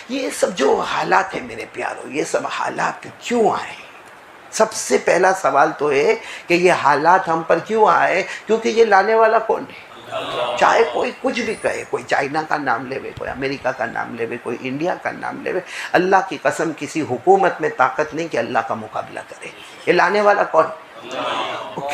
یہ سب جو حالات ہیں میرے پیاروں، یہ سب حالات کیوں آئے؟ سب سے پہلا سوال تو ہے کہ یہ حالات ہم پر کیوں آئے؟ کیونکہ یہ لانے والا کون ہے؟ چاہے کوئی کچھ بھی کہے، کوئی چائنا کا نام لے، کوئی امریکہ کا نام لے، کوئی انڈیا کا نام لے، اللہ کی قسم کسی حکومت میں طاقت نہیں کہ اللہ کا مقابلہ کرے۔ یہ لانے والا کون؟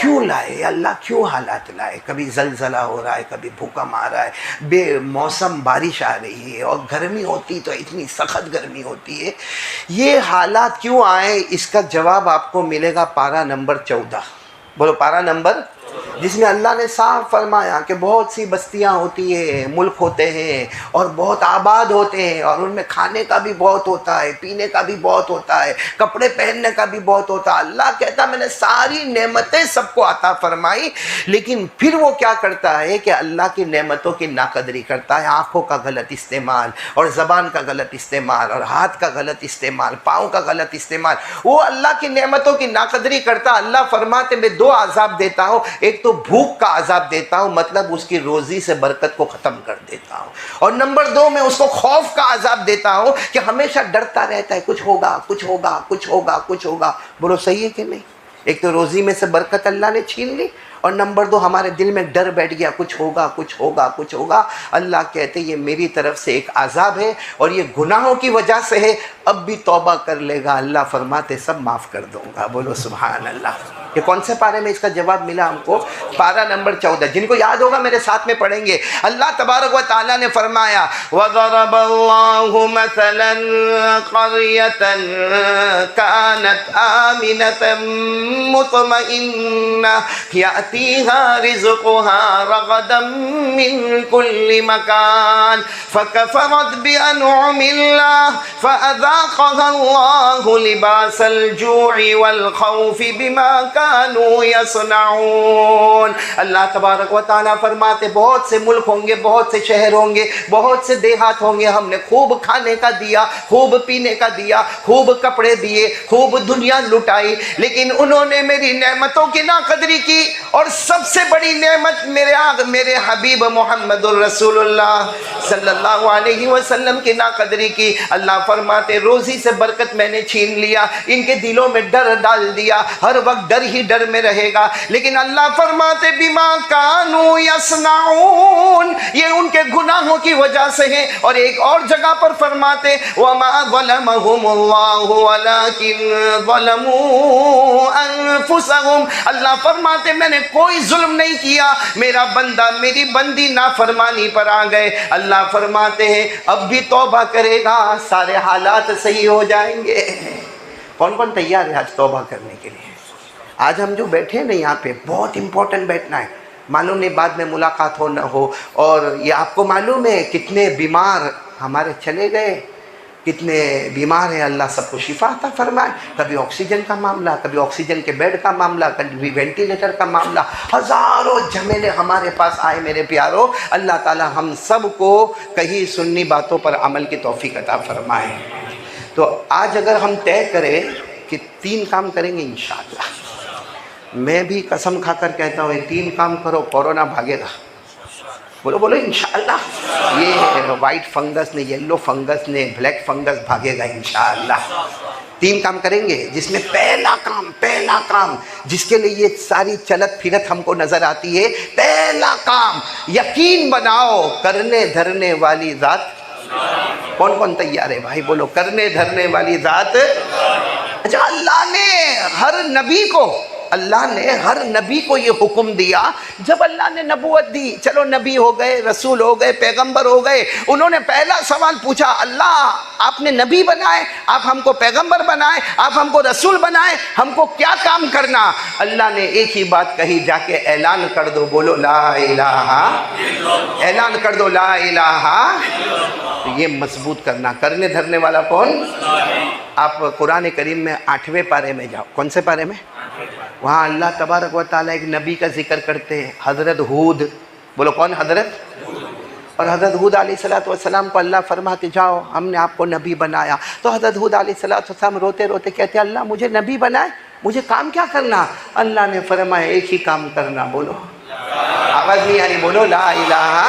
کیوں لائے اللہ؟ کیوں حالات لائے؟ کبھی زلزلہ ہو رہا ہے، کبھی بھوکم آ رہا ہے، بے موسم بارش آ رہی ہے، اور گرمی ہوتی تو اتنی سخت گرمی ہوتی ہے۔ یہ حالات کیوں آئے؟ اس کا جواب آپ کو ملے گا پارہ نمبر 14۔ بولو پارہ نمبر، جس میں اللہ نے صاف فرمایا کہ بہت سی بستیاں ہوتی ہیں، ملک ہوتے ہیں اور بہت آباد ہوتے ہیں، اور ان میں کھانے کا بھی بہت ہوتا ہے، پینے کا بھی بہت ہوتا ہے، کپڑے پہننے کا بھی بہت ہوتا ہے۔ اللہ کہتا میں نے ساری نعمتیں سب کو عطا فرمائی، لیکن پھر وہ کیا کرتا ہے کہ اللہ کی نعمتوں کی ناقدری کرتا ہے۔ آنکھوں کا غلط استعمال، اور زبان کا غلط استعمال، اور ہاتھ کا غلط استعمال، پاؤں کا غلط استعمال، وہ اللہ کی نعمتوں کی ناقدری کرتا۔ اللہ فرماتے میں 2 عذاب دیتا ہوں، ایک تو بھوک کا عذاب دیتا ہوں، مطلب اس کی روزی سے برکت کو ختم کر دیتا ہوں، اور نمبر 2 میں اس کو خوف کا عذاب دیتا ہوں کہ ہمیشہ ڈرتا رہتا ہے کچھ ہوگا، کچھ ہوگا، کچھ ہوگا، کچھ ہوگا۔ بولو صحیح ہے کہ نہیں؟ ایک تو روزی میں سے برکت اللہ نے چھین لی، اور نمبر 2 ہمارے دل میں ڈر بیٹھ گیا کچھ ہوگا، کچھ ہوگا، کچھ ہوگا۔ اللہ کہتے یہ میری طرف سے ایک عذاب ہے، اور یہ گناہوں کی وجہ سے ہے، اب بھی توبہ کر لے گا اللہ فرماتے سب معاف کر دوں گا۔ بولو سبحان اللہ۔ یہ کون سے پارے میں اس کا جواب ملا ہم کو؟ پارہ نمبر 14۔ جن کو یاد ہوگا میرے ساتھ میں پڑھیں گے۔ اللہ تبارک و تعالیٰ نے فرمایا وَضَرَبَ اللَّهُ مَثَلًا قَرْيَةً كَانَتْ آمِنَةً مُطْمَئِنَّةً يَأْتِيهَا رِزْقُهَا رَغَدًا مِّن كُلِّ مَكَانٍ فَكَفَرَتْ بِأَنْعُمِ اللَّهِ فَأَذَاقَهَا اللَّهُ لِبَاسَ الْجُوعِ وَالْخَوْفِ بِمَا كَانُوا يَصْنَعُونَ۔ اللہ تبارک و تعالیٰ فرماتے بہت سے ملک ہوں گے، بہت سے شہر ہوں گے، بہت سے دیہات ہوں گے، ہم نے خوب کھانے کا دیا، خوب پینے کا دیا، خوب کپڑے دیے، خوب دنیا لٹائی، لیکن انہوں نے میری نعمتوں کی ناقدری کی، اور سب سے بڑی نعمت میرے حبیب محمد الرسول اللہ صلی اللہ علیہ وسلم کی ناقدری کی۔ اللہ فرماتے روزی سے برکت میں نے چھین لیا، ان کے دلوں میں ڈر ڈال دیا، ہر وقت ڈر ہی ڈر میں رہے گا، لیکن اللہ فرماتے بما کانوا یصنعون، یہ ان کے گناہوں کی وجہ سے ہے۔ اور ایک اور جگہ پر فرماتے وما ظلمهم اللہ ولکن ظلموا انفسهم، اللہ فرماتے میں نے کوئی ظلم نہیں کیا، میرا بندہ میری بندی نافرمانی پر آ گئے۔ اللہ فرماتے ہیں اب بھی توبہ کرے گا سارے حالات صحیح ہو جائیں گے۔ کون کون تیار ہے آج توبہ کرنے کے لیے؟ آج ہم جو بیٹھے ہیں نا یہاں پہ بہت امپورٹنٹ بیٹھنا ہے، معلوم نہیں بعد میں ملاقات ہو نہ ہو۔ اور یہ آپ کو معلوم ہے کتنے بیمار ہمارے چلے گئے، کتنے بیمار ہیں، اللہ سب کو شفا عطا فرمائے۔ کبھی آکسیجن کا معاملہ، کبھی آکسیجن کے بیڈ کا معاملہ، کبھی وینٹیلیٹر کا معاملہ، ہزاروں جھمیلے ہمارے پاس آئے میرے پیاروں۔ اللہ تعالی ہم سب کو کہیں سنی باتوں پر عمل کی توفیق عطا فرمائے۔ تو آج اگر ہم طے کریں کہ 3 کام کریں گے انشاءاللہ، میں بھی قسم کھا کر کہتا ہوں یہ 3 کام کرو کورونا بھاگے گا۔ بولو بولو انشاءاللہ۔ یہ وائٹ فنگس نے، یلو فنگس نے، بلیک فنگس بھاگے گا انشاءاللہ۔ 3 کام کریں گے، جس میں پہلا کام جس کے لیے یہ ساری چلت پھرت ہم کو نظر آتی ہے، پہلا کام یقین بناؤ کرنے دھرنے والی ذات۔ کون کون تیار ہے بھائی؟ بولو کرنے دھرنے والی ذات۔ اچھا اللہ نے ہر نبی کو یہ حکم دیا، جب اللہ نے نبوت دی، چلو نبی ہو گئے، رسول ہو گئے، پیغمبر ہو گئے، انہوں نے پہلا سوال پوچھا اللہ آپ نے نبی بنائے، آپ ہم کو پیغمبر بنائے، آپ ہم کو رسول بنائے، ہم کو کیا کام کرنا؟ اللہ نے ایک ہی بات کہی، جا کے اعلان کر دو، بولو لا الہ، اعلان کر دو لا الہ۔ یہ مضبوط کرنا۔ کرنے دھرنے والا کون؟ آپ قرآن کریم میں 8ویں پارے میں جاؤ۔ کون سے پارے میں؟ وہاں اللہ تبارک و تعالیٰ ایک نبی کا ذکر کرتے ہیں، حضرت ہود۔ بولو کون؟ حضرت۔ اور حضرت ہود علیہ السلام کو اللہ فرماتے جاؤ ہم نے آپ کو نبی بنایا۔ تو حضرت ہود علیہ السلام روتے روتے کہتے ہیں اللہ مجھے نبی بنائے، مجھے کام کیا کرنا؟ اللہ نے فرمایا ایک ہی کام کرنا، بولو، آواز نہیں آ رہی، بولو لا الہ۔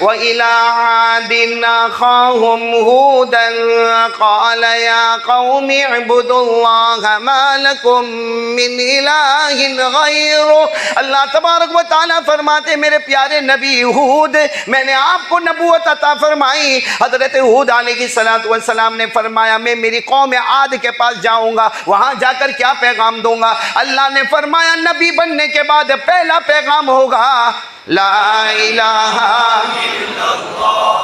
وَإِلَىٰ عَادٍ أَخَاهُمْ هُودًا قَالَ يَا قَوْمِ اعْبُدُوا اللَّهَ مَا لَكُم مِّنْ إِلَٰهٍ غَيْرُهُ۔ اللہ تبارک و تعالیٰ فرماتے میرے پیارے نبی ہود، میں نے آپ کو نبوت عطا فرمائی۔ حضرت ہود علیہ السلام نے فرمایا میں میری قوم عاد کے پاس جاؤں گا، وہاں جا کر کیا پیغام دوں گا؟ اللہ نے فرمایا نبی بننے کے بعد پہلا پیغام ہوگا لا الہ الا اللہ۔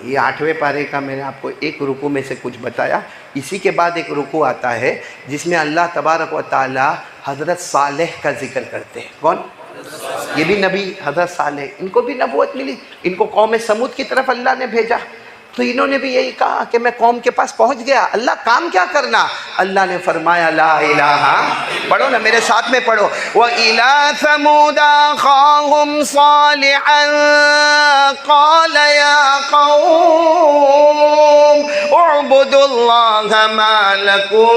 یہ 8ویں پارے کا میں نے آپ کو ایک رکوع میں سے کچھ بتایا۔ اسی کے بعد ایک رکوع آتا ہے جس میں اللہ تبارک و تعالی حضرت صالح کا ذکر کرتے ہیں۔ کون؟ یہ بھی نبی حضرت صالح، ان کو بھی نبوت ملی، ان کو قوم سمود کی طرف اللہ نے بھیجا، تو انہوں نے بھی یہی کہا کہ میں قوم کے پاس پہنچ گیا، اللہ کام کیا کرنا؟ اللہ نے فرمایا لا الہ، پڑھو نا میرے ساتھ میں پڑھو، وَإِلَىٰ ثَمُودَ أَخَاهُمْ صَالِحًا قَالَ يَا قَوْمِ اعْبُدُوا اللَّهَ مَا لَكُم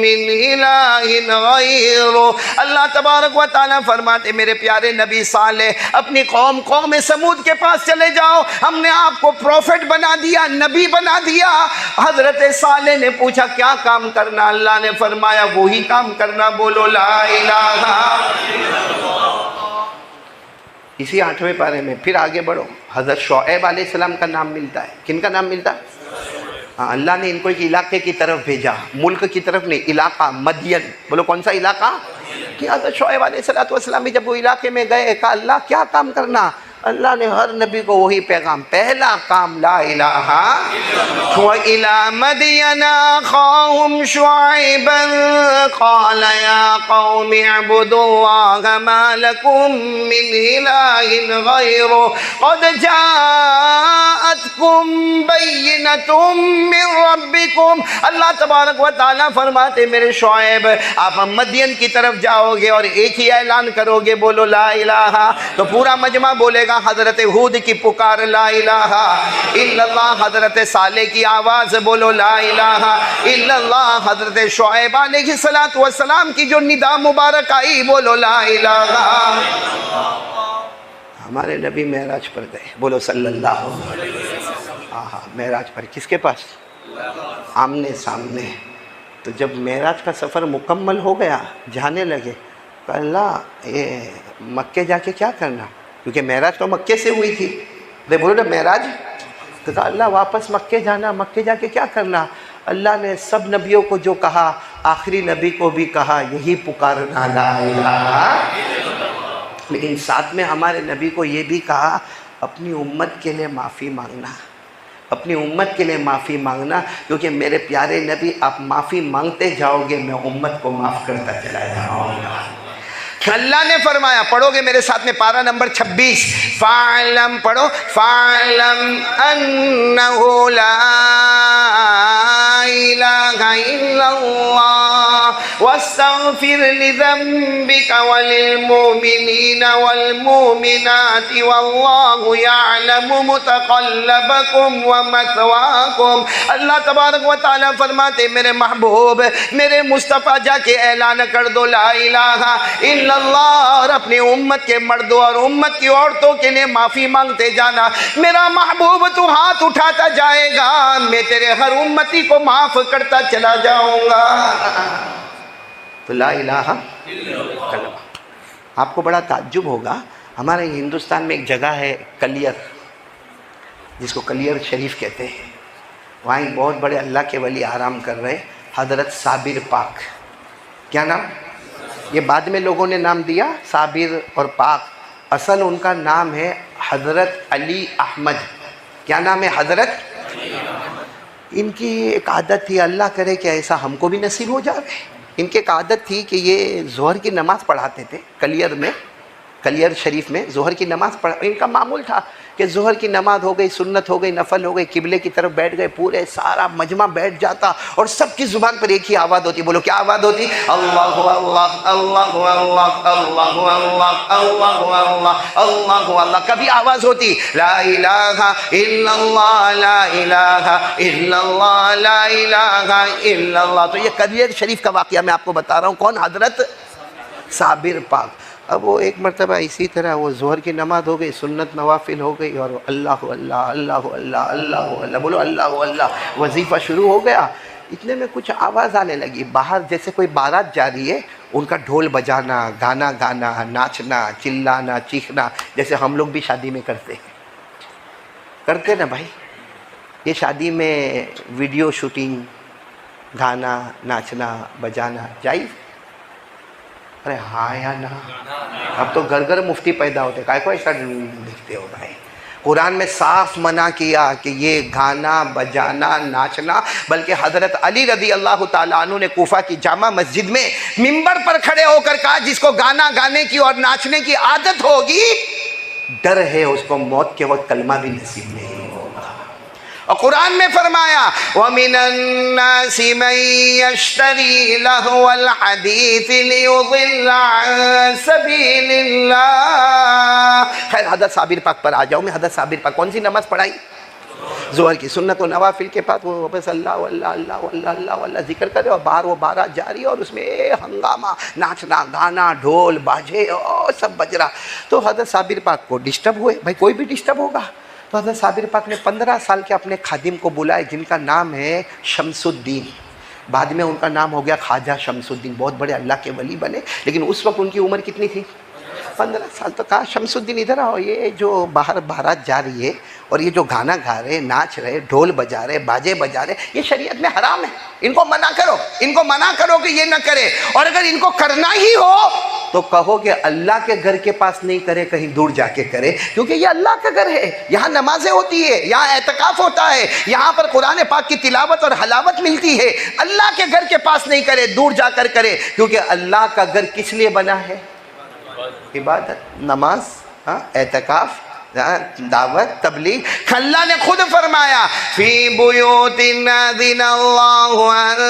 مِّنْ إِلَٰهٍ غَيْرُهُ۔ اللہ تبارک و تعالیٰ فرماتے میرے پیارے نبی صالح اپنی قوم سمود کے پاس چلے جاؤ، ہم نے آپ کو پروفٹ بنا دیا، نبی بنا دیا۔ حضرت صالح نے پوچھا کیا کام کرنا؟ اللہ نے فرمایا وہی کام کرنا، بولو لا الہ الا اللہ۔ اسی 8ویں پارے میں پھر آگے بڑھو، حضرت شعیب علیہ السلام کا نام ملتا ہے۔ کن کا نام ملتا ہے؟ اللہ نے ان کو ایک علاقے کی طرف بھیجا، ملک کی طرف نہیں، علاقہ مدین، بولو کون سا علاقہ؟ کہ حضرت شعیب علیہ السلام بھی جب وہ علاقے میں گئے کہا اللہ کیا کام کرنا؟ اللہ نے ہر نبی کو وہی پیغام، پہلا کام لا الہ وَإِلَىٰ مَدْيَنَ أَخَاهُمْ شُعَيْبًا قَالَ يَا قَوْمِ اعْبُدُوا اللَّهَ مَا لَكُم مِّنْ إِلَٰهٍ غَيْرُهُ قَدْ جَاءَتْكُم بَيِّنَةٌ مِّن رَّبِّكُمْ۔ اللہ تبارک و تعالیٰ فرماتے میرے شعیب آپ مدین کی طرف جاؤ گے اور ایک ہی اعلان کرو گے، بولو لا الہ، تو پورا مجمع بولے گا حضرت ہود کی پکار لا الہ الا اللہ، حضرت صالح کی آواز بولو لا الہ الا اللہ، حضرت شعیب علیہ السلام کی جو ندا مبارک آئی بولو لا الہ۔ ہمارے نبی معراج پر گئے، بولو صلی اللہ علیہ وسلم۔ معراج پر کس کے پاس؟ آمنے سامنے۔ تو جب معراج کا سفر مکمل ہو گیا جانے لگے، کہا اللہ یہ مکے جا کے کیا کرنا؟ کیونکہ معراج تو مکے سے ہوئی تھی، بولو نا معراج، تو کہا اللہ واپس مکے جانا، مکے جا کے کیا کرنا؟ اللہ نے سب نبیوں کو جو کہا آخری نبی کو بھی کہا یہی پکارنا لا الہ، لیکن ساتھ میں ہمارے نبی کو یہ بھی کہا اپنی امت کے لیے معافی مانگنا، اپنی امت کے لیے معافی مانگنا، کیونکہ میرے پیارے نبی آپ معافی مانگتے جاؤ گے میں امت کو معاف کرتا چلا جاؤں گا۔ اللہ نے فرمایا، پڑھو گے میرے ساتھ میں پارہ نمبر 26، فَاعْلَمْ، پڑھو، فَاعْلَمْ أَنَّهُ لَا إِلَٰهَ إِلَّا اللَّهُ وَاسْتَغْفِرْ لِذَنبِكَ وَلِلْمُؤْمِنِينَ وَالْمُؤْمِنَاتِ وَاللَّهُ يَعْلَمُ مُتَقَلَّبَكُمْ وَمَثْوَاكُمْ۔ اللہ تبارک و تعالیٰ فرماتے میرے محبوب میرے مصطفیٰ جا کے اعلان کر دو لا الہ الا اللہ، اور اپنی امت کے مردوں اور امت کی عورتوں کے لیے معافی مانگتے جانا۔ میرا محبوب تو ہاتھ اٹھاتا جائے گا میں تیرے ہر امتی کو معاف کرتا چلا جاؤں گا۔ تو لا الہ کلمہ۔ آپ کو بڑا تعجب ہوگا، ہمارے ہندوستان میں ایک جگہ ہے کلیر، جس کو کلیر شریف کہتے ہیں، وہاں ایک بہت بڑے اللہ کے ولی آرام کر رہے، حضرت صابر پاک۔ کیا نام؟ یہ بعد میں لوگوں نے نام دیا صابر اور پاک، اصل ان کا نام ہے حضرت علی احمد۔ کیا نام ہے؟ حضرت۔ ان کی ایک عادت تھی، اللہ کرے کہ ایسا ہم کو بھی نصیب ہو جائے، ان کی ایک عادت تھی کہ یہ ظہر کی نماز پڑھاتے تھے کلیر میں، کلیر شریف میں ظہر کی نماز پڑھا، ان کا معمول تھا کہ ظہر کی نماز ہو گئی، سنت ہو گئی، نفل ہو گئی، قبلے کی طرف بیٹھ گئے، پورے سارا مجمع بیٹھ جاتا اور سب کی زبان پر ایک ہی آواز ہوتی، بولو کیا آواز ہوتی؟ اللہ اللہ اللہ اللہ اللہ اللہ اللہ اللہ اللہ اللہ، کبھی آواز ہوتی لا الہ الا اللہ لا الہ الا اللہ لا الہ الا اللہ۔ تو یہ کلیر شریف کا واقعہ میں آپ کو بتا رہا ہوں، کون؟ حضرت صابر پاک۔ اب وہ ایک مرتبہ اسی طرح وہ ظہر کی نماز ہو گئی، سنت نوافل ہو گئی، اور اللہ اللہ اللہ اللہ اللہ اللہ بولو اللہ اللہ وظیفہ شروع ہو گیا۔ اتنے میں کچھ آواز آنے لگی باہر، جیسے کوئی بارات جا رہی ہے، ان کا ڈھول بجانا، گانا گانا، ناچنا، چلانا، چیخنا، جیسے ہم لوگ بھی شادی میں کرتے نا بھائی۔ یہ شادی میں ویڈیو شوٹنگ، گانا، ناچنا، بجانا جائز؟ ارے ہاں یا نہ؟ اب تو گھر گھر مفتی پیدا ہوتے، کائے کو ایسا دیکھتے ہو بھائی؟ قرآن میں صاف منع کیا کہ یہ گانا بجانا ناچنا، بلکہ حضرت علی رضی اللہ تعالیٰ عنہ نے کوفہ کی جامع مسجد میں منبر پر کھڑے ہو کر کہا جس کو گانا گانے کی اور ناچنے کی عادت ہوگی، ڈر ہے اس کو موت کے وقت کلمہ بھی نصیب نہیں ہوگا۔ اور قرآن میں فرمایا وَمِنَ النَّاسِ مَن يَشْتَرِي لَهْوَ الْحَدِيثِ لِيُضِلَّ عَن سَبِيلِ اللَّهِ۔ خیر حضرت صابر پاک پر آ جاؤں میں۔ حضرت صابر پاک کون سی نماز پڑھائی؟ ظہر کی سنت و نوافل کے بعد وہ بس اللہ اللہ اللہ اللہ اللہ اللہ ذکر کرے، اور باہر وہ بارات جاری ہے اور اس میں ہنگامہ، ناچنا گانا، ڈھول باجے اور سب بج رہا۔ تو حضرت صابر پاک کو ڈسٹرب ہوئے، بھائی کوئی بھی ڈسٹرب ہوگا۔ تو حضرت صابر پاک نے 15 سال کے اپنے خادم کو بلائے جن کا نام ہے شمس الدین، بعد میں ان کا نام ہو گیا خواجہ شمس الدین، بہت بڑے اللہ کے ولی بنے، لیکن اس وقت ان کی عمر کتنی تھی؟ 15 سال۔ تو کہا شمس الدین ادھر آؤ، یہ جو باہر بارات جا رہی ہے اور یہ جو گانا گا رہے، ناچ رہے، ڈھول بجا رہے، باجے بجا رہے، یہ شریعت میں حرام ہے، ان کو منع کرو، ان کو منع کرو کہ یہ نہ کرے، اور اگر ان کو کرنا ہی ہو تو کہو کہ اللہ کے گھر کے پاس نہیں کرے، کہیں دور جا کے کرے، کیونکہ یہ اللہ کا گھر ہے، یہاں نمازیں ہوتی ہے، یہاں اعتکاف ہوتا ہے، یہاں پر قرآن پاک کی تلاوت اور حلاوت ملتی ہے۔ اللہ کے گھر کے پاس نہیں کرے، دور جا کر کرے، کیونکہ اللہ کا گھر کس لیے بنا ہے؟ عبادت، نماز، اعتکاف، دعوت، تبلیغ۔ اللہ نے خود فرمایا فی بیوت اذن اللہ ان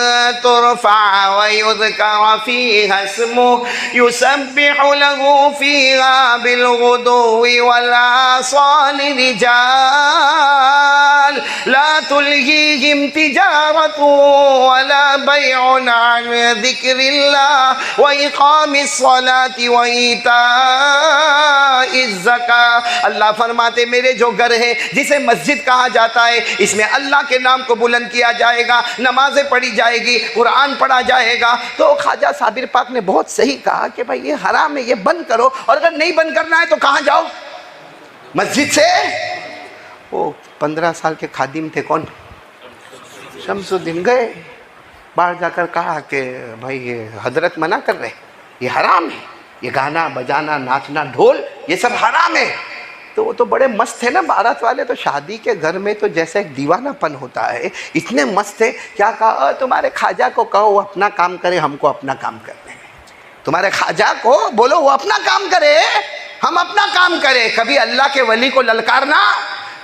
ترفع ویذکر فیہا اسمہ یسبح لہ فیہا بالغدو والآصال رجال لا تلہیہم تجارت ولا بیع عن ذکر اللہ واقام الصلاة وایتاء الزکاة۔ اللہ فرماتے میرے جو گھر ہے جسے مسجد کہا جاتا ہے، اس میں اللہ کے نام کو بلند کیا جائے گا، نمازیں پڑھی جائے گی، قرآن پڑھا جائے گا۔ تو خواجہ صابر پاک نے بہت صحیح کہا کہ بھائی یہ حرام ہے، یہ بند کرو، اور اگر نہیں بند کرنا ہے تو کہاں جاؤ؟ مسجد سے۔ وہ 15 سال کے خادم تھے، کون؟ شمس الدین، گئے باہر جا کر کہا کہ بھائی یہ حضرت منع کر رہے، یہ حرام ہے، یہ گانا بجانا ناچنا ڈھول یہ سب حرام ہے۔ تو وہ تو بڑے مست تھے نا بارات والے، تو شادی کے گھر میں تو جیسے ایک دیوانہ پن ہوتا ہے، اتنے مست تھے۔ کیا کہا؟ تمہارے خواجہ کو کہو وہ اپنا کام کرے، ہم کو اپنا کام کرنے ہیں۔ تمہارے خواجہ کو بولو وہ اپنا کام کرے، ہم اپنا کام کرے، کبھی اللہ کے ولی کو للکارنا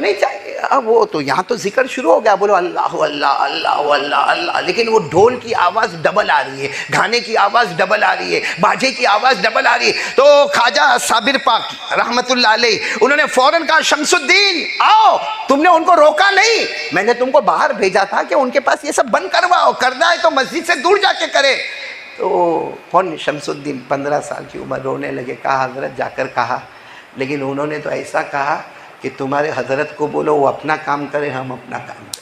نہیں چاہیے۔ اب وہ تو یہاں تو ذکر شروع ہو گیا، بولو اللہ اللہ اللہ اللہ اللہ، لیکن وہ ڈھول کی آواز ڈبل آ رہی ہے، گانے کی آواز ڈبل آ رہی ہے، باجے کی آواز ڈبل آ رہی ہے۔ تو خواجہ صابر پاک رحمت اللہ علیہ انہوں نے فوراً کہا شمس الدین آؤ، تم نے ان کو روکا نہیں، میں نے تم کو باہر بھیجا تھا کہ ان کے پاس یہ سب بند کرواؤ، کرنا ہے تو مسجد سے دور جا کے کرے۔ تو کون؟ شمس الدین 15 سال کی عمر، رونے لگے، کہا حضرت جا کر کہا، لیکن انہوں نے تو ایسا کہا کہ تمہارے حضرت کو بولو وہ اپنا کام کرے، ہم اپنا کام کریں گے۔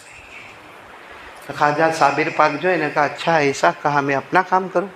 تو خواجہ صابر پاک جو ہے نے کہا اچھا ایسا کہا، میں اپنا کام کروں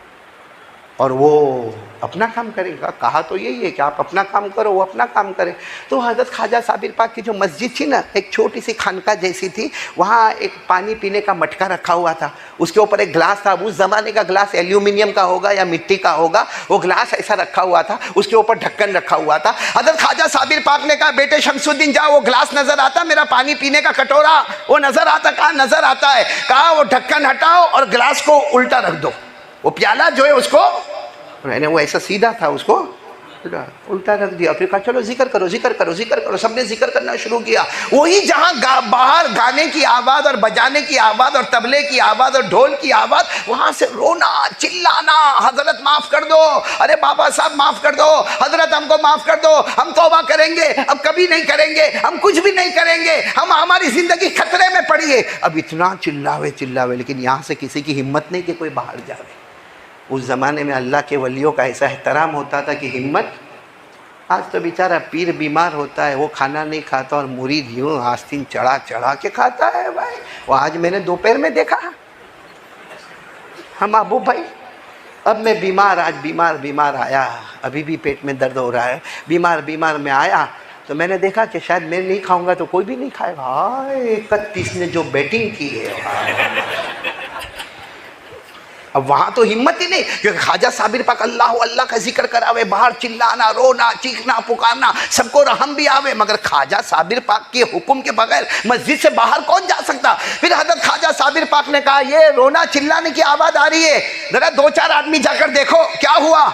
اور وہ اپنا کام کرے گا؟ کہا تو یہی ہے کہ آپ اپنا کام کرو، وہ اپنا کام کرے۔ تو حضرت خواجہ صابر پاک کی جو مسجد تھی نا، ایک چھوٹی سی خانقاہ جیسی تھی، وہاں ایک پانی پینے کا مٹکا رکھا ہوا تھا، اس کے اوپر ایک گلاس تھا، اس زمانے کا گلاس ایلومینیم کا ہوگا یا مٹی کا ہوگا، وہ گلاس ایسا رکھا ہوا تھا، اس کے اوپر ڈھکن رکھا ہوا تھا۔ حضرت خواجہ صابر پاک نے کہا بیٹے شمس الدین جاؤ، وہ گلاس نظر آتا میرا پانی پینے کا کٹورا، وہ نظر آتا؟ کہا نظر آتا ہے۔ کہا وہ ڈھکن ہٹاؤ اور گلاس کو الٹا رکھ دو، وہ پیالہ جو ہے اس کو، میں نے وہ ایسا سیدھا تھا اس کو الٹا رکھ دیا، پھر کہا چلو ذکر کرو ذکر کرو ذکر کرو، سب نے ذکر کرنا شروع کیا۔ وہی جہاں باہر گانے کی آواز اور بجانے کی آواز اور طبلے کی آواز اور ڈھول کی آواز، وہاں سے رونا چلانا، حضرت معاف کر دو، ارے بابا صاحب معاف کر دو، حضرت ہم کو معاف کر دو، ہم توبہ کریں گے، اب کبھی نہیں کریں گے، ہم کچھ بھی نہیں کریں گے، ہماری زندگی خطرے میں پڑی ہے۔ اب اتنا چلاوے، لیکن یہاں سے کسی کی ہمت نہیں کہ کوئی باہر جاوے۔ اس زمانے میں اللہ کے ولیوں کا ایسا احترام ہوتا تھا کہ ہمت. آج تو بیچارہ پیر بیمار ہوتا ہے، وہ کھانا نہیں کھاتا اور مرید یوں آستین چڑھا چڑھا کے کھاتا ہے بھائی. وہ آج میں نے دوپہر میں دیکھا ہم ابو بھائی، اب میں بیمار، آج بیمار آیا، ابھی بھی پیٹ میں درد ہو رہا ہے، بیمار میں آیا تو میں نے دیکھا کہ شاید میں نہیں کھاؤں گا تو کوئی بھی نہیں کھائے گا. 31 نے جو بیٹنگ کی ہے، اب وہاں تو ہمت ہی نہیں، کیونکہ خواجہ صابر پاک اللہ کا ذکر کراوے، باہر چلانا، رونا، چیخنا، پکارنا، سب کو رحم بھی آوے، مگر خواجہ صابر پاک کے حکم کے بغیر مسجد سے باہر کون جا سکتا؟ پھر حضرت خواجہ صابر پاک نے کہا یہ رونا چلانے کی آواز آ رہی ہے، ذرا 2-4 آدمی جا کر دیکھو کیا ہوا.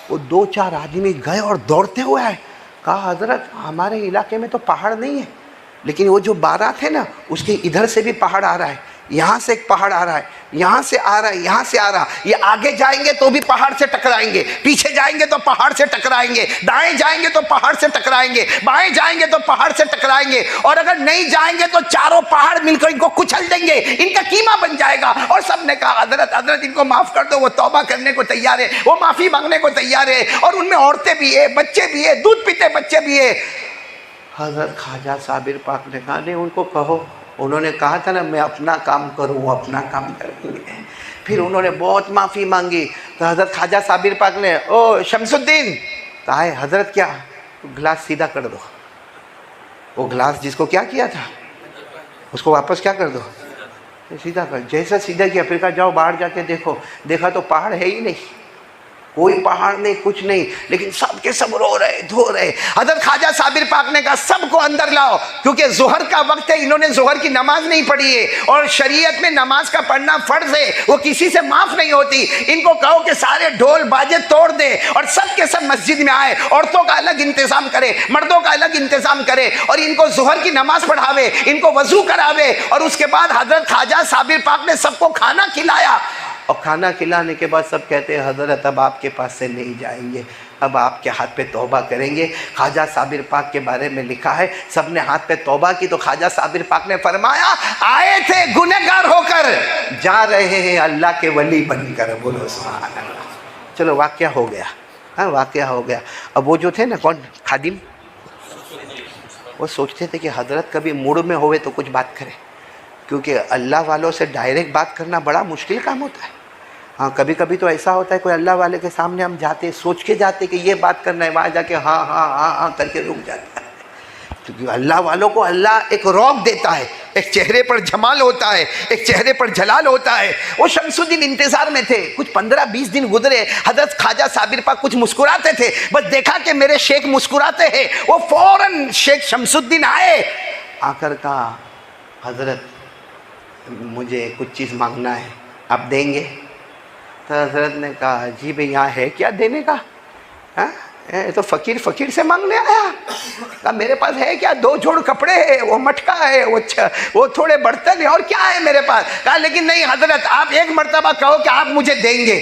وہ 2-4 آدمی گئے اور دوڑتے ہوئے آئے. کہا حضرت ہمارے علاقے میں تو پہاڑ نہیں ہے، لیکن وہ جو بارات ہے نا اس کے ادھر سے بھی پہاڑ آ رہا ہے، یہاں سے ایک پہاڑ آ رہا ہے، یہاں سے آ رہا ہے، یہاں سے آ رہا، یہ آگے جائیں گے تو بھی پہاڑ سے ٹکرائیں گے، پیچھے جائیں گے تو پہاڑ سے ٹکرائیں گے، دائیں جائیں گے تو پہاڑ سے ٹکرائیں گے، بائیں جائیں گے تو پہاڑ سے ٹکرائیں گے، اور اگر نہیں جائیں گے تو چاروں پہاڑ مل کر ان کو کچل دیں گے، ان کا قیمہ بن جائے گا. اور سب نے کہا حضرت ان کو معاف کر دو. وہ توبہ کرنے کو تیار ہے، وہ معافی مانگنے کو تیار ہے، اور ان میں عورتیں بھی ہیں، بچے بھی ہیں، دودھ پیتے بچے بھی ہیں. حضرت خواجہ صابر پاک نے کہا نہیں ان کو کہو، انہوں نے کہا تھا نا میں اپنا کام کروں، اپنا کام کریں گے. پھر انہوں نے بہت معافی مانگی تو حضرت خواجہ صابر پاک نے او شمس الدین کہا ہے حضرت کیا؟ گلاس سیدھا کر دو. وہ گلاس جس کو کیا کیا تھا اس کو واپس کیا کر دو، سیدھا کر. جیسا سیدھا کیا پھر کہا جاؤ باہر جا کے دیکھو. دیکھا تو پہاڑ ہے ہی نہیں، کوئی پہاڑ نہیں، کچھ نہیں، لیکن سب کے سب رو رہے دھو رہے. حضرت خواجہ صابر پاک نے کہا سب کو اندر لاؤ، کیونکہ ظہر کا وقت ہے، انہوں نے ظہر کی نماز نہیں پڑھی ہے، اور شریعت میں نماز کا پڑھنا فرض ہے، وہ کسی سے معاف نہیں ہوتی. ان کو کہو کہ سارے ڈھول باجے توڑ دے اور سب کے سب مسجد میں آئے، عورتوں کا الگ انتظام کرے، مردوں کا الگ انتظام کرے، اور ان کو ظہر کی نماز پڑھاوے، ان کو وضو کراوے. اور اس کے بعد حضرت خواجہ صابر پاک نے سب کو کھانا کھلایا. اور کھانا کھلانے کے بعد سب کہتے ہیں حضرت اب آپ کے پاس سے نہیں جائیں گے، اب آپ کے ہاتھ پہ توبہ کریں گے. خواجہ صابر پاک کے بارے میں لکھا ہے سب نے ہاتھ پہ توبہ کی تو خواجہ صابر پاک نے فرمایا آئے تھے گنہگار ہو کر، جا رہے ہیں اللہ کے ولی بن کر. بولو سبحان اللہ. چلو واقعہ ہو گیا، ہاں واقعہ ہو گیا. اب وہ جو تھے نا کون خادم، وہ سوچتے تھے کہ حضرت کبھی موڈ میں ہوئے تو کچھ بات کرے، کیونکہ اللہ والوں سے ڈائریکٹ بات کرنا بڑا مشکل کام ہوتا ہے. ہاں کبھی کبھی تو ایسا ہوتا ہے کوئی اللہ والے کے سامنے ہم جاتے سوچ کے جاتے کہ یہ بات کرنا ہے، وہاں جا کے ہاں ہاں ہاں ہاں کر کے رک جاتا ہے. کیونکہ اللہ والوں کو اللہ ایک روک دیتا ہے، ایک چہرے پر جمال ہوتا ہے، ایک چہرے پر جلال ہوتا ہے. وہ شمس الدین انتظار میں تھے، کچھ 15-20 دن گزرے، حضرت خواجہ صابر پاک کچھ مسکراتے تھے، بس دیکھا کہ میرے شیخ مسکراتے ہیں، وہ فوراً شیخ شمس الدین آئے، آ کر کہا حضرت مجھے کچھ چیز مانگنا ہے، آپ دیں گے؟ تو حضرت نے کہا جی بھئی یہاں ہے کیا دینے کا؟ تو فقیر سے مانگنے آیا؟ کہا میرے پاس ہے کیا، 2 جوڑ کپڑے ہے، وہ مٹکا ہے، وہ تھوڑے برتن ہے، اور کیا ہے میرے پاس؟ کہا لیکن نہیں حضرت آپ ایک مرتبہ کہو کہ آپ مجھے دیں گے.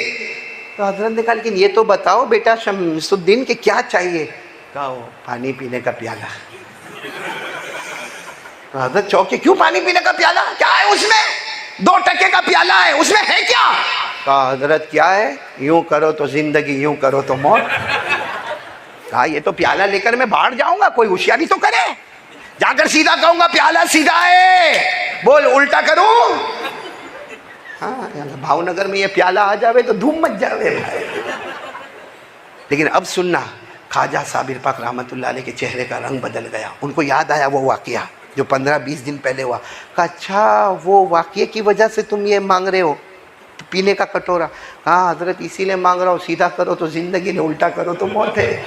تو حضرت نے کہا لیکن یہ تو بتاؤ بیٹا شمس الدین کہ کیا چاہیے؟ کہا وہ پانی پینے کا پیالہ. تو حضرت چوکے کیوں پانی پینے کا پیالہ، کیا ہے اس میں؟ 2 ٹکے کا پیالہ ہے، اس میں ہے کیا؟ کہا حضرت کیا ہے؟ یوں کرو تو زندگی، یوں کرو تو موت. کہا یہ تو پیالہ لے کر میں باہر جاؤں گا، کوئی ہوشیاری تو کرے، جا کر سیدھا کہوں گا پیالہ سیدھا ہے، بول الٹا کروں. ہاں بھاؤ نگر میں یہ پیالہ آ جاوے تو دھوم مچ جاوے بھائی. لیکن اب سننا، خواجہ صابر پاک رحمت اللہ علیہ کے چہرے کا رنگ بدل گیا. ان کو یاد آیا وہ واقعہ جو 15-20 دن پہلے ہوا. کہا اچھا وہ واقعے کی وجہ سے تم یہ مانگ رہے ہو پینے کا کٹورا؟ ہاں حضرت اسی لیے مانگ رہا ہوں، سیدھا کرو تو زندگی نے، الٹا کرو تو موت ہے،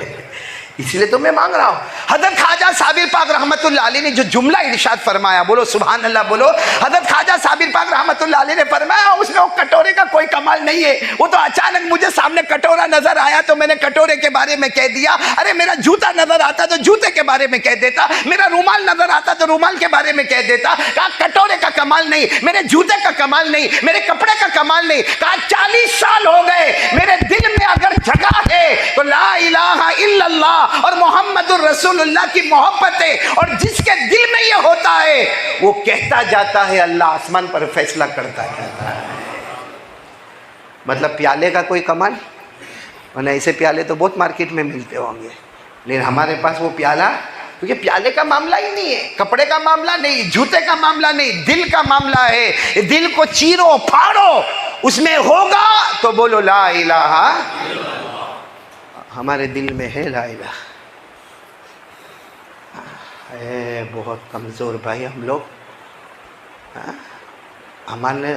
اسی لیے تو میں مانگ رہا ہوں. حضرت خواجہ صابر پاک رحمت اللہ علیہ نے جو جملہ ارشاد فرمایا، بولو سبحان اللہ بولو. حضرت خواجہ صابر پاک رحمت اللہ علیہ نے فرمایا اس میں وہ کٹورے کا کوئی کمال نہیں ہے، وہ تو اچانک مجھے سامنے کٹورا نظر آیا تو میں نے کٹورے کے بارے میں کہہ دیا. ارے میرا جوتا نظر آتا تو جوتے کے بارے میں کہہ دیتا، میرا رومال نظر آتا تو رومال کے بارے میں کہہ دیتا. کہا کٹورے کا کمال نہیں، میرے جوتے کا کمال نہیں، میرے کپڑے کا کمال نہیں. کہا 40 سال ہو گئے، میرے دل میں اگر جگہ ہے تو لا الہ الا اللہ اور محمد الرسول اللہ کی محبت ہے، اور جس کے دل میں یہ ہوتا ہے وہ کہتا جاتا ہے، اللہ آسمان پر فیصلہ کرتا جاتا ہے. مطلب پیالے کا کوئی کمال، ورنہ ایسے پیالے تو بہت مارکیٹ میں ملتے ہوں گے، لیکن ہمارے پاس وہ پیالہ، کیونکہ پیالے کا معاملہ ہی نہیں ہے، کپڑے کا معاملہ نہیں، جوتے کا معاملہ نہیں، دل کا معاملہ ہے۔ دل کو چیرو پھاڑو، اس میں ہوگا تو بولو لا الہ۔ ہمارے دل میں ہے لا الہ، اے بہت کمزور بھائی ہم لوگ،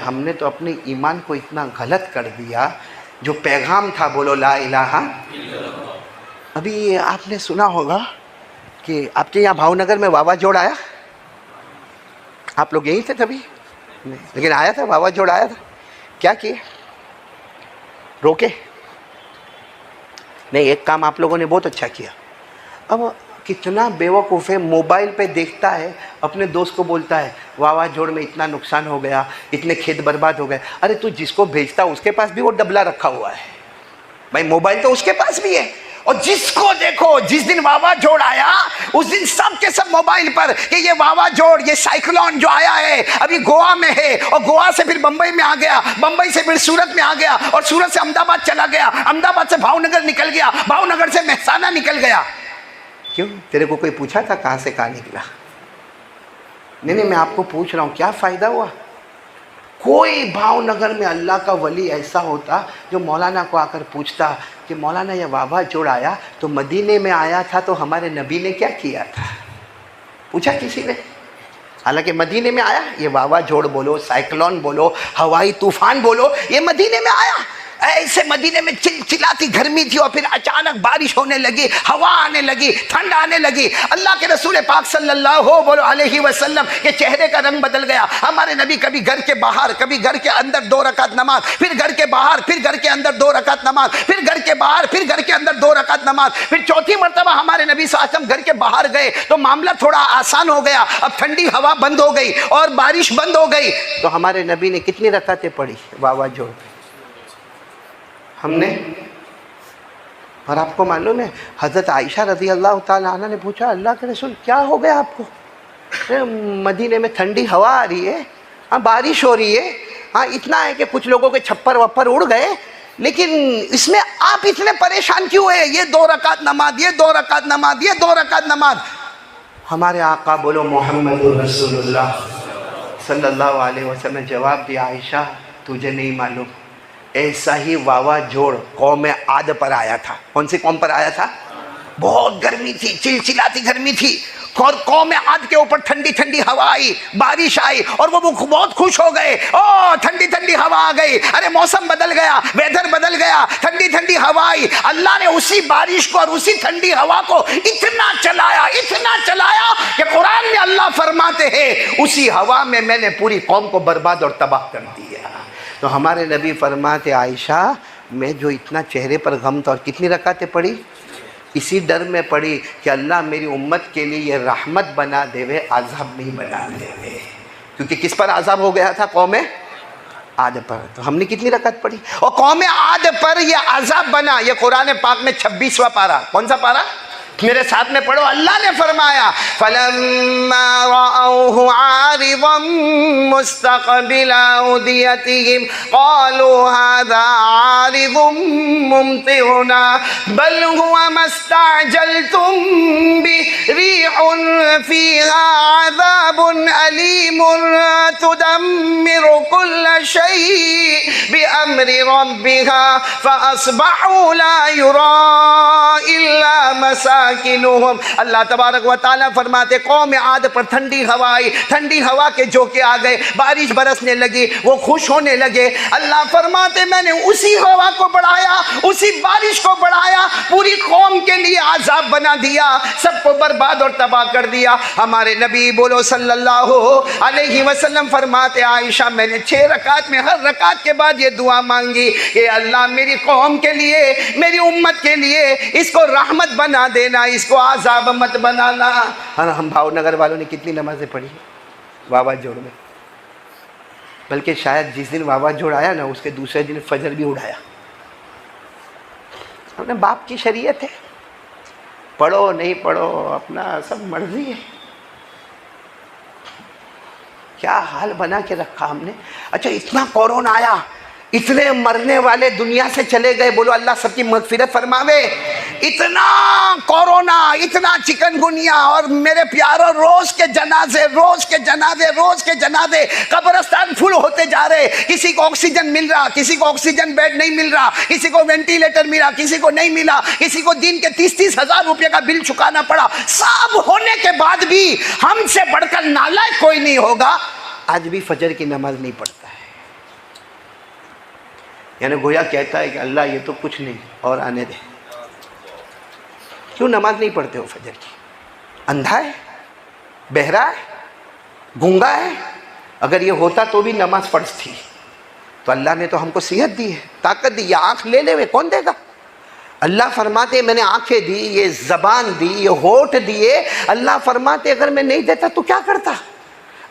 ہم نے تو اپنے ایمان کو اتنا غلط کر دیا، جو پیغام تھا بولو لا الہ۔ ابھی آپ نے سنا ہوگا کہ آپ کے یہاں بھاؤ نگر میں واوا جوڑ آیا، آپ لوگ یہیں تھے تبھی، لیکن آیا تھا واوا جوڑ آیا تھا، کیا کیے؟ روکے نہیں، ایک کام آپ لوگوں نے بہت اچھا کیا۔ اب کتنا بیوقوف ہے، موبائل پہ دیکھتا ہے، اپنے دوست کو بولتا ہے واوا جوڑ میں اتنا نقصان ہو گیا، اتنے کھیت برباد ہو گئے۔ ارے تو جس کو بھیجتا اس کے پاس بھی وہ ڈبلا رکھا ہوا ہے بھائی، موبائل تو اس کے پاس بھی ہے، اور جس کو دیکھو جس دن واوا جوڑ آیا اس دن سب کے سب موبائل پر کہ یہ واوا جوڑ، یہ سائیکلون جو آیا ہے ابھی گوا میں ہے، اور گوا سے پھر بمبئی میں آ گیا، بمبئی سے پھر سورت میں آ گیا، اور سورت سے احمد آباد چلا گیا، احمد آباد سے بھاؤ نگر نکل گیا، بھاؤ نگر سے مہسانہ نکل گیا۔ کیوں؟ تیرے کو کوئی پوچھا تھا کہاں سے کہاں نکلا؟ نہیں میں آپ کو پوچھ رہا ہوں کیا فائدہ ہوا؟ کوئی بھاؤ نگر میں اللہ کا ولی ایسا ہوتا جو مولانا کو آ کر پوچھتا کہ مولانا یہ واوا جوڑ آیا تو مدینے میں آیا تھا تو ہمارے نبی نے کیا کیا تھا؟ پوچھا کسی نے؟ حالانکہ مدینے میں آیا، یہ واوا جوڑ بولو، سائیکلون بولو، ہوائی طوفان بولو، یہ مدینے میں آیا۔ ایسے مدینے میں چلچلاتی گرمی تھی، اور پھر اچانک بارش ہونے لگی، ہوا آنے لگی، ٹھنڈ آنے لگی، اللہ کے رسول پاک صلی اللہ علیہ وسلم کے چہرے کا رنگ بدل گیا۔ ہمارے نبی کبھی گھر کے باہر، کبھی گھر کے اندر 2 رکعت نماز، پھر گھر کے باہر، پھر گھر کے اندر 2 رکعت نماز، پھر گھر کے باہر، پھر گھر کے اندر 2 رکعت نماز، پھر چوتھی مرتبہ ہمارے نبی صلی اللہ علیہ وسلم گھر کے باہر گئے تو معاملہ تھوڑا آسان ہو گیا، اب ٹھنڈی ہوا بند ہو گئی اور بارش بند ہو گئی، تو ہمارے نبی نے کتنی رکعتیں پڑھی واوا جوڑ؟ ہم نے۔ اور آپ کو معلوم ہے حضرت عائشہ رضی اللہ تعالی عنہ نے پوچھا اللہ کے رسول کیا ہو گیا آپ کو؟ مدینے میں ٹھنڈی ہوا آ رہی ہے، ہاں بارش ہو رہی ہے، ہاں اتنا ہے کہ کچھ لوگوں کے چھپر وپر اڑ گئے، لیکن اس میں آپ اتنے پریشان کیوں ہیں؟ یہ 2 رکعت نماز، یہ 2 رکعت نماز، یہ 2 رکعت نماز۔ ہمارے آقا بولو محمد رسول اللہ صلی اللہ علیہ وسلم نے جواب دیا عائشہ تجھے نہیں معلوم، ایسا ہی واوا جوڑ قوم عاد پر آیا تھا۔ کون سی قوم پر آیا تھا؟ بہت گرمی تھی، چلچلاتی گرمی تھی، اور قوم عاد کے اوپر ٹھنڈی ٹھنڈی ہوا آئی، بارش آئی، اور وہ بہت خوش ہو گئے، ٹھنڈی ٹھنڈی ہوا آ گئی، ارے موسم بدل گیا، ویدر بدل گیا، ٹھنڈی ٹھنڈی ہوا آئی۔ اللہ نے اسی بارش کو اور اسی ٹھنڈی ہوا کو اتنا چلایا کہ قرآن میں اللہ فرماتے ہیں اسی ہوا میں میں نے پوری قوم کو برباد اور تباہ کر دیا۔ تو ہمارے نبی فرماتے عائشہ میں جو اتنا چہرے پر غم تھا، اور کتنی رکعتیں پڑھی؟ اسی ڈر میں پڑھی کہ اللہ میری امت کے لیے یہ رحمت بنا دے وے، عذاب نہیں بنا دے وے، کیونکہ کس پر عذاب ہو گیا تھا؟ قوم عاد پر۔ تو ہم نے کتنی رکعت پڑھی؟ اور قوم عاد پر یہ عذاب بنا، یہ قرآن پاک میں 26واں پارہ، کون سا پارہ؟ میرے ساتھ میں پڑھو، اللہ نے فرمایا فَلَمَّا رَأَوْهُ عَارِضًا مُسْتَقْبِلَ أَوْدِيَتِهِمْ قَالُوا هَذَا عَارِضٌ مُمْطِرُنَا بَلْ هُوَ مَا اسْتَعْجَلْتُمْ بِهِ رِيحٌ فِيهَا عَذَابٌ أَلِيمٌ تُدَمِّرُ كُلَّ شَيْءٍ بِأَمْرِ رَبِّهَا فَأَصْبَحُوا لَا يُرَىٰ إِلَّا مساکنہم۔ اللہ تبارک و تعالیٰ فرماتے قوم عاد پر ٹھنڈی ہوا آئی، ٹھنڈی ہوا کے جھونکے آ گئے، بارش برسنے لگی، وہ خوش ہونے لگے۔ اللہ فرماتے میں نے اسی ہوا کو بڑھایا، اسی بارش کو بڑھایا، پوری قوم کے لیے عذاب بنا دیا، سب کو برباد اور تباہ کر دیا۔ ہمارے نبی بولو صلی اللہ علیہ وسلم فرماتے عائشہ میں نے 6 رکعت میں ہر رکعت کے بعد یہ دعا مانگی کہ اللہ میری قوم کے لیے، میری امت کے لیے اس کو رحمت بنا دینا، اس کو عذاب مت بنانا۔ ہم بھاؤ نگر والوں نے کتنی نمازیں پڑھی واوا جوڑ میں؟ بلکہ شاید جس دن واوا جوڑ آیا نا اس کے دوسرے دن فجر بھی اڑایا۔ ہم نے باپ کی شریعت ہے، پڑھو نہیں پڑھو اپنا سب مرضی ہے۔ کیا حال بنا کے رکھا ہم نے۔ اچھا اتنا کورونا آیا، اتنے مرنے والے دنیا سے چلے گئے، بولو اللہ سب کی مغفرت فرماوے. اتنا کورونا، اتنا چکن گنیا، اور میرے پیاروں روز کے جنازے، روز کے جنازے، روز کے جنازے، قبرستان فل ہوتے جا رہے. کسی کو آکسیجن مل رہا، کسی کو آکسیجن بیڈ نہیں مل رہا، کسی کو وینٹیلیٹر ملا، کسی کو نہیں ملا، کسی کو دن کے 30-30 ہزار روپے کا بل چکانا پڑا. سب ہونے کے بعد بھی ہم سے بڑھ کر نالائق کوئی نہیں ہوگا آج بھی فجر کی نماز نہیں پڑھتا ہے. یعنی گویا کہتا ہے کہ اللہ یہ تو کچھ نہیں اور آنے دے. کیوں نماز نہیں پڑھتے ہو فجر کی؟ اندھا ہے، بہرا ہے، گونگا ہے؟ اگر یہ ہوتا تو بھی نماز پڑھتی. تو اللہ نے تو ہم کو صحت دی ہے، طاقت دی. یہ آنکھ لے لے ہوئے کون دے گا؟ اللہ فرماتے میں نے آنکھیں دی، یہ زبان دی، یہ ہونٹ دیے. اللہ فرماتے اگر میں نہیں دیتا تو کیا کرتا؟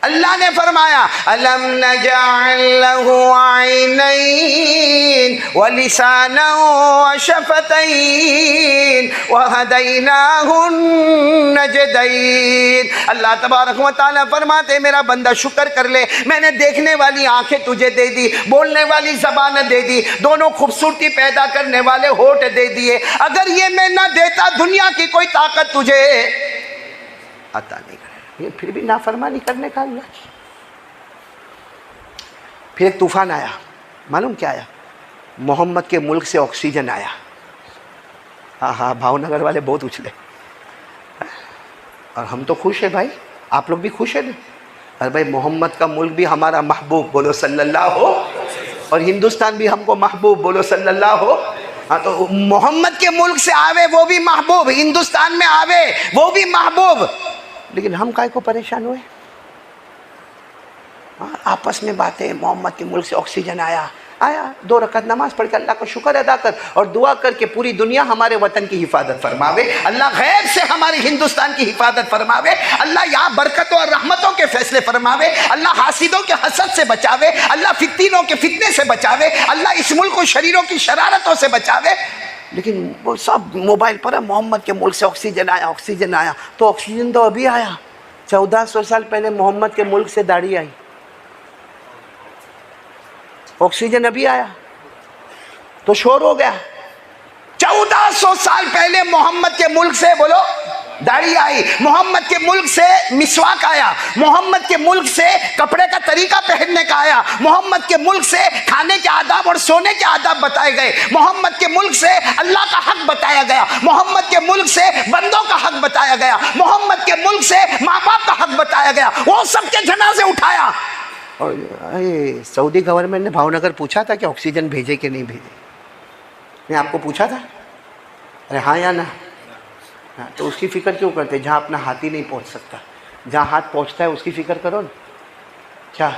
اللہ نے فرمایا الم نجعل له عینین ولسانا وشفتین وہدیناہ النجدین. اللہ تبارک و تعالیٰ فرماتے میرا بندہ شکر کر لے، میں نے دیکھنے والی آنکھیں تجھے دے دی، بولنے والی زبان دے دی، دونوں خوبصورتی پیدا کرنے والے ہونٹ دے دیے. اگر یہ میں نہ دیتا دنیا کی کوئی طاقت تجھے عطا نہیں کرے. یہ پھر بھی نافرمانی کرنے کا اللہ کی. پھر ایک طوفان آیا، معلوم کیا آیا؟ محمد کے ملک سے آکسیجن آیا. ہاں بھاؤ نگر والے بہت اچھلے، اور ہم تو خوش ہیں بھائی، آپ لوگ بھی خوش ہیں نا. ارے بھائی محمد کا ملک بھی ہمارا محبوب، بولو صلی اللہ ہو، اور ہندوستان بھی ہم کو محبوب، بولو صلی اللہ ہو. ہاں تو محمد کے ملک سے آوے وہ بھی محبوب، ہندوستان میں آوے وہ بھی محبوب. لیکن ہم کائے کو پریشان ہوئے؟ آپس میں باتیں، محمد کے ملک سے آکسیجن آیا 2 رکعت نماز پڑھ کے اللہ کا شکر ادا کر، اور دعا کر کے پوری دنیا ہمارے وطن کی حفاظت فرماوے. اللہ غیب سے ہماری ہندوستان کی حفاظت فرماوے. اللہ یہاں برکتوں اور رحمتوں کے فیصلے فرماوے. اللہ حاسدوں کے حسد سے بچاوے. اللہ فتنوں کے فتنے سے بچاوے. اللہ اس ملک کو شریروں کی شرارتوں سے بچاوے. لیکن وہ سب موبائل پر ہے، محمد کے ملک سے آکسیجن آیا، آکسیجن آیا. تو آکسیجن تو ابھی آیا، 1400 سال پہلے محمد کے ملک سے داڑھی آئی. آکسیجن ابھی آیا تو شور ہو گیا. 1400 سال پہلے محمد کے ملک سے بولو داڑھی آئی، محمد کے ملک سے مسواک آیا، محمد کے ملک سے کپڑے کا طریقہ پہننے کا آیا، محمد کے ملک سے کھانے کے آداب اور سونے کے آداب بتائے گئے، محمد کے ملک سے اللہ کا حق بتایا گیا، محمد کے ملک سے بندوں کا حق بتایا گیا، محمد کے ملک سے ماں باپ کا حق بتایا گیا. وہ سب کے جنازے اٹھایا. اور سعودی گورنمنٹ نے بھاؤ نگر پوچھا تھا کہ آکسیجن بھیجے کہ نہیں بھیجے؟ میں آپ کو پوچھا تھا؟ ارے ہاں یا نہ؟ تو اس کی فکر کیوں کرتے جہاں اپنا ہاتھ ہی نہیں پہنچ سکتا؟ جہاں ہاتھ پہنچتا ہے اس کی فکر کرو نا. کیا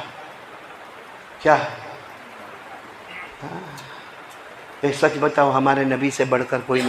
سچ بتاؤ، ہمارے نبی سے بڑھ کر کوئی